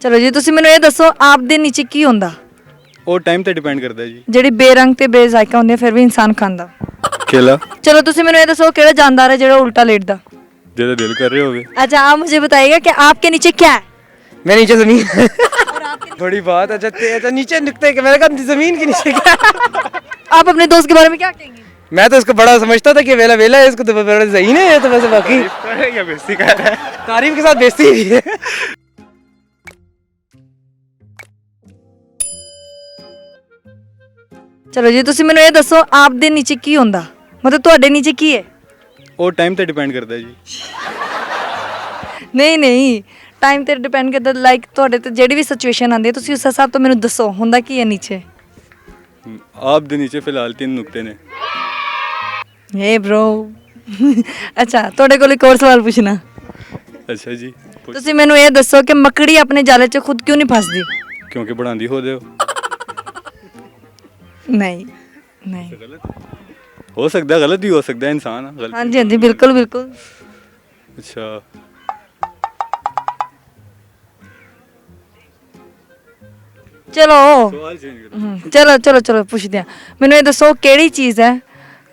ਚਲੋ ਜੀ ਤੁਸੀਂ ਮੈਨੂੰ ਇਹ ਦੱਸੋ ਆਪ ਦੇ ਨੀਚੇ ਕੀ ਹੁੰਦਾ ਉਹ ਟਾਈਮ ਤੇ ਡਿਪੈਂਡ ਕਰਦਾ ਹੈ ਜੀ। ਜਿਹੜੀ ਬੇਰੰਗ ਤੇ ਬੇਜ਼ਾਇਕਾ ਹੁੰਦੀ ਹੈ ਫਿਰ ਵੀ ਇਨਸਾਨ ਖਾਂਦਾ। केला चलो ਤੁਸੀਂ ਮੈਨੂੰ ਇਹ ਦੱਸੋ ਕਿਹੜਾ जानदार है ਜਿਹੜਾ उल्टा लेटदा। जैसा दिल कर रहे होगे। अच्छा आप मुझे बताइएगा कि आपके नीचे क्या है। मैं नीचे जमीन और आपके बड़ी बात। अच्छा नीचे निकते के मैंने कहा जमीन के नीचे क्या आप अपने दोस्त के बारे में क्या कहेंगे। मैं तो इसको बड़ा समझता था कि वेला वेला है, इसको तो बड़ा सही नहीं है। तो वैसे बाकी या बेइज्जती कर रहा है। तारीफ के साथ बेइज्जती भी है। ਚਲੋ ਜੀ ਤੁਸੀਂ ਮੈਨੂੰ ਇਹ ਦੱਸੋ ਆਪ ਦੇ ਨੀਚੇ ਕੀ ਹੁੰਦਾ ਮਤਲਬ ਤੁਹਾਡੇ ਨੀਚੇ ਕੀ ਹੈ। ਉਹ ਟਾਈਮ ਤੇ ਡਿਪੈਂਡ ਕਰਦਾ ਹੈ ਜੀ। ਨਹੀਂ ਟਾਈਮ ਤੇ ਡਿਪੈਂਡ ਕਰਦਾ ਲਾਈਕ ਤੁਹਾਡੇ ਤੇ ਜਿਹੜੀ ਵੀ ਸਿਚੁਏਸ਼ਨ ਆਉਂਦੀ ਹੈ ਤੁਸੀਂ ਉਸ ਹਿਸਾਬ ਤੋਂ ਮੈਨੂੰ ਦੱਸੋ ਹੁੰਦਾ ਕੀ ਹੈ ਨੀਚੇ। ਆਪ ਦੇ ਨੀਚੇ ਫਿਲਹਾਲ 3 ਨੁਕਤੇ ਨੇ। ਏ ਬ్రో ਅੱਛਾ ਤੁਹਾਡੇ ਕੋਲ ਇੱਕ ਹੋਰ ਸਵਾਲ ਪੁੱਛਣਾ। ਅੱਛਾ ਜੀ। ਤੁਸੀਂ ਮੈਨੂੰ ਇਹ ਦੱਸੋ ਕਿ ਮੱਕੜੀ ਆਪਣੇ ਜਾਲੇ 'ਚ ਖੁਦ ਕਿਉਂ ਨਹੀਂ ਫਸਦੀ। ਕਿਉਂਕਿ ਬਣਾਉਂਦੀ ਹੋ ਦਿਓ। ਨਹੀਂ हो सकता है, गलत भी हो सकता है इंसान गलत। हाँ जी हाँ जी बिल्कुल बिल्कुल। अच्छा चलो सवाल चेंज करो। चलो चलो चलो पूछते हैं मैनू ये दसो केड़ी चीज़ है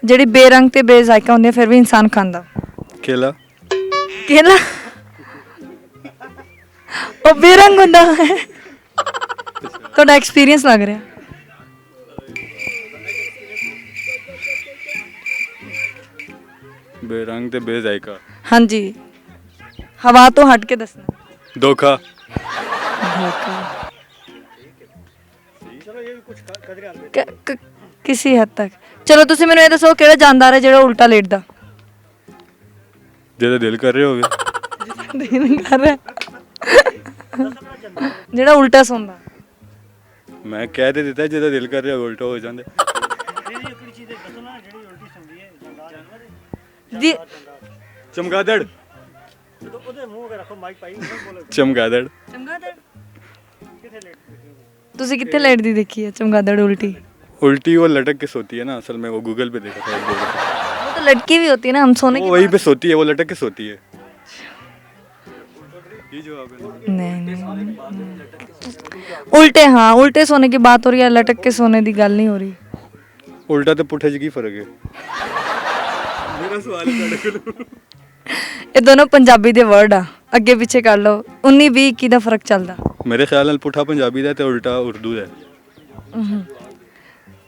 जिहड़ी बेरंग ते बेजायका होंदी है फिर भी इंसान खांदा। केला केला ओ बेरंग होंदा है ਤੁਹਾਡਾ एक्सपीरियंस लग रहा है। बेरंग ते बेजायका। हाँ जी हवा तो हट के दसना। धोखा। किसी हद तक। चलो तुसी मैनू ये दसो केड़ा जानदार है जेड़ा उल्टा लेटदा। जेदा दिल कर रहे होगे। कर रहा जेड़ा उल्टा सोंदा। मैं कह दे देता जेदा दिल कर रहे होगे उल्टा हो जांदे। जी चमगादड़। चमगादड़। तुसी कित्थे लेटदी देखी है चमगादड़ उल्टी। उल्टी वो लटक के सोती है ना, असल में वो गूगल पे देखा था एक दो दफा। वो तो लटकी भी होती है ना हम सोने वो की वहीं पे सोती है, वो लटक के सोती है। ये जवाब है। नहीं उल्टे हाँ उल्टे सोने की बात हो रही है लटक के सोने की गल नहीं हो रही। उल्टा तो पुठे च की फर्क है। मेरा सवाल है ये दोनों पंजाबी दे वर्ड आ अगे पीछे कर लो 19-20-21 ਦਾ ਫਰਕ ਚੱਲਦਾ। मेरे ख्याल नाल पुठा पंजाबी दा ते उल्टा उर्दू दा।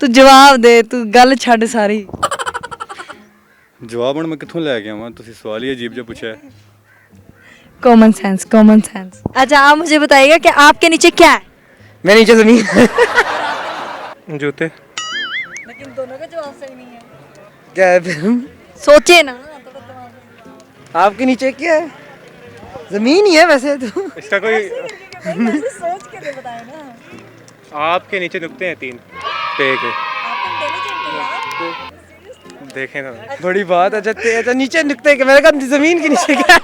तू जवाब दे तू गल छड़ सारी। जवाब हुण मैं कित्थों लै के आवां, तुसीं सवाल ही अजीब जिहा पुछया है। Common sense common sense. अच्छा आप मुझे बताइएगा कि आपके नीचे क्या है। मैं नीचे जमीन जूते। लेकिन दोनों का जवाब सही नहीं है। क्या है सोचे ना आपके नीचे क्या है। जमीन ही है वैसे तो। इसका कोई सोच के बताए ना। आपके नीचे नुकते हैं 3 पे के। देखें ना। बड़ी बात। अच्छा नीचे निकते के मैंने कहा जमीन के नीचे क्या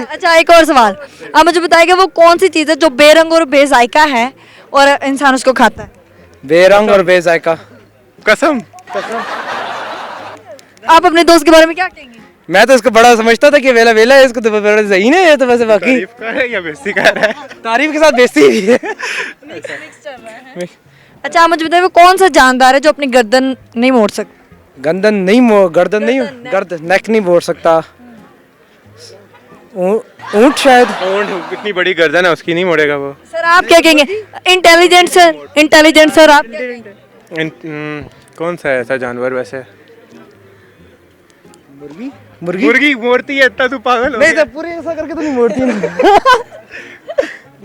अच्छा एक और सवाल आप मुझे बताइएगा वो कौन सी चीज़ है जो बेरंग और बेजायका है और इंसान उसको खाता है। बेरंग और बेजायका। कसम। आप अपने दोस्त के बारे में क्या कहेंगे। मैं तो इसको बड़ा समझता था कि वेला वेला है, इसको तो बड़ा सही नहीं है। तो वैसे बाकी तारीफ कर रहा है या बेइज्जती कर रहा है। तारीफ के साथ बेइज्जती भी है। अच्छा आप मुझे बताइए वो कौन सा जानदार है जो अपनी गर्दन नहीं मोड़ सकता। गर्दन नेक नहीं मोड़ सकता। ऊंट शायद। ऊंट इतनी बड़ी गर्दन है उसकी नहीं मोड़ेगा वो। सर आप क्या कहेंगे। इंटेलिजेंट सर आप क्या कहेंगे? कौन सा ऐसा जानवर वैसे। मुर्गी मुर्गी मोड़ती है इतना तू पागल हो नहीं गया? तो पूरी ऐसा करके तो नहीं मोड़ती ना।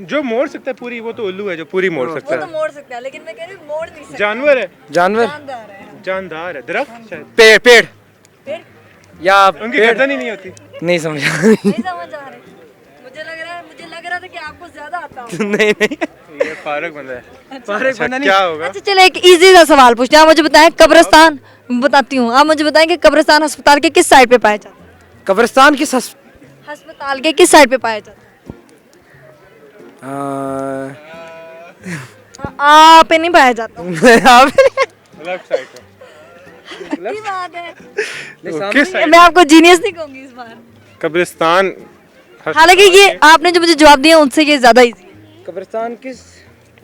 जो मोड़ सकता है पूरी वो तो उल्लू है जो पूरी मोड़ सकता है। मोड़ सकता है लेकिन मैं कह रही हूँ मोड़ नहीं सकता। जानवर है। जानवर जानदार है। दरख्त शायद। पेड़ या उनकी गर्दन ही नहीं होती। नहीं समझा। नहीं समझ आ रहे मुझे लग रहा था कि आपको ज्यादा आता होगा। नहीं ये फारक बंदा है। फारक अच्छा, बंदा नहीं। क्या होगा। अच्छा चलो एक इजी सा सवाल पूछते हैं आप मुझे बताएं कब्रिस्तान बताती हूँ आप मुझे बताएं कि कब्रिस्तान अस्पताल के किस साइड पे पाया जाता है। कब्रिस्तान किस अस्पताल के किस साइड पे पाया जाता है। आप पे नहीं पाया जाता। लेफ्ट साइड पे। की बात है किस साइड। मैं आपको जीनियस नहीं कहूंगी इस बार। कब्रिस्तान हालांकि ये आपने जो मुझे जवाब दिया उनसे ये ज्यादा इजी है। कब्रिस्तान किस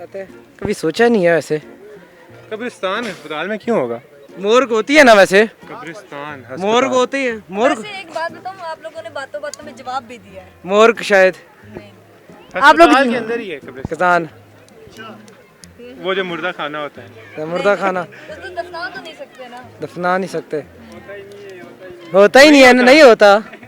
आता है? कभी सोचा नहीं है वैसे। कब्रिस्तान अस्पताल में क्यों होगा? मोर्ग होती है ना वैसे। कब्रिस्तान अस्पताल। मोर्ग होती है। मोर्ग वैसे एक बात बताऊं, आप लोगों ने बातों बातों में जवाब भी दिया है। मोर्ग शायद। आप लोग अस्पताल के अंदर ही है कब्रिस्तान, कब्रिस्तान वो जो मुर्दा खाना होता है। मुर्दा खाना उसको दफना तो नहीं सकते ना। दफना नहीं सकते। होता ही नहीं है, नहीं होता।